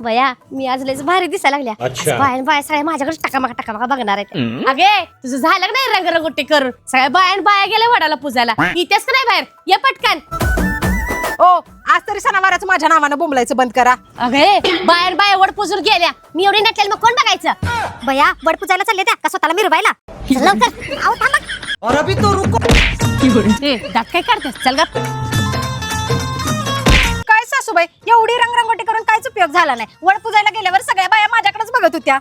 बया मी आज लयच भारी दिसायला लागल्या. बाया सगळ्या माझ्याकडे टकामाका बघणार आहेत. अगे तुझं झालं नाही रंगरंगोटी करून सगळ्या बाया गेल्या वडाला पूजायला. इथेच नाही बाहेर ये पटकन. ओ आज तरी सणावाराचं माझ्या नावानं बोंबलायचं बंद करा. अगे बाया वड पुजून गेल्या. मी एवढी नटलेल मग कोण बघायचं. बया वड पुजायला चालले त्या का स्वतःला मिरवायला. चल लवकर. आव थांबा. और अभी तो रुको. दात काय काढतेस चल गप. काय सासूबाई एवढी रंगरंगोटी करून काहीच उपयोग झाला नाही. वड पुजायला गेल्यावर सगळ्या बाया माझ्याकडेच बघत होत्या.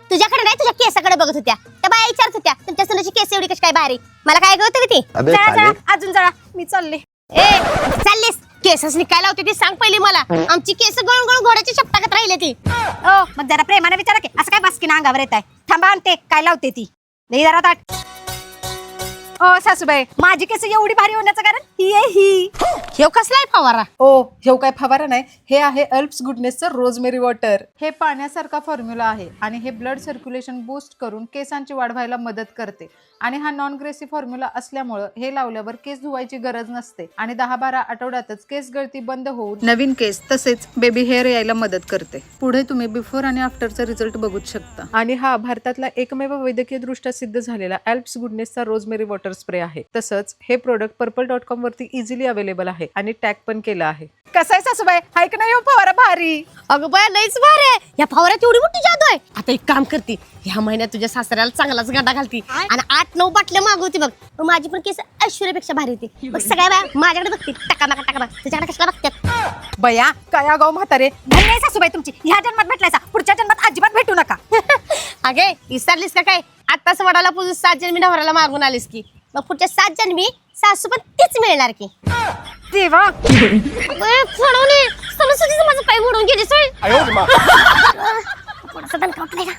तुझ्याकडे नाही तुझ्या केसाकडे बघत होत्या. त्या बाया विचारत होत्या तुमच्या सुनाची केस एवढी कशी काय भारी. मला काय गवत ती. जळा अजून जळा. मी चालले. चाललीस केसच निकायला होती ती सांग पहिली मला. आमची केस गळून गळून घोड्याची चपटाकत राहिले ती. ओ मग जरा प्रेमाने विचारा की असं काय बास्कीन अंगावर येत आहे. थांबा आणते काय लावते ती. नाही जरा ताट. ओ सासूबाई माझी केस एवढी भारी होण्याचं कारण ही आहे ही. हेव कसलाय फवारा. ओ हे काय फवारा नाही. हे आहे अल्प्स गुडनेसचं रोजमेरी वॉटर. हे पाण्यासारखा फॉर्म्युला आहे आणि हे ब्लड सर्क्युलेशन बूस्ट करून केसांची वाढ व्हायला मदत करते. आणि हा नॉन ग्रेसी फॉर्म्युला असल्यामुळे हे लावल्यावर केस धुवायची गरज नसते आणि 10-12 आठवड्यातच केस गळती बंद होऊन नवीन केस तसेच बेबी हेअर यायला मदत करते. पुढे तुम्ही बिफोर आणि आफ्टरचा रिझल्ट बघूच शकता. आणि हा भारतातला एकमेव वैद्यकीय दृष्ट्या सिद्ध झालेला अल्प्स गुडनेसचा रोजमेरी वॉटर स्प्रे आहे. तसंच हे प्रोडक्ट purple.com वरती इझिली अवेलेबल आहे आणि टॅग पण केलं आहे. कसं आहे सासूबाई हाय का नाही फवारा भारी. अगं बया लईच भारी आहे. या फवाऱ्यात एवढी मोठी जादू आहे. आता एक काम करते ह्या महिन्यात तुझ्या सासऱ्याला चांगलाच गाडा घालती आणि 8-9 बाटल्या मागवती बघ. माझी पण केस ऐश्वर्यापेक्षा भारी होती. मग सगळ्या बाया माझ्याकडे बघते टकामाका तुझ्याकडे कशाला बघतात. बया काय गाव म्हातारे. धन्य आहे सासूबाई तुमची. ह्या जन्मात भेटलायसा पुढच्या जन्मात अजिबात भेटू नका. अगे विसरलीस का काय. आताच वडाला पूजून 7 जन्मी नवऱ्याला मागून आलीस की मग पुढच्या 7 जन्मी सासू पण तीच मिळणार की. देवा माझं पाय मोडून गेली सोय. थोडासा दणका वाटलाय का.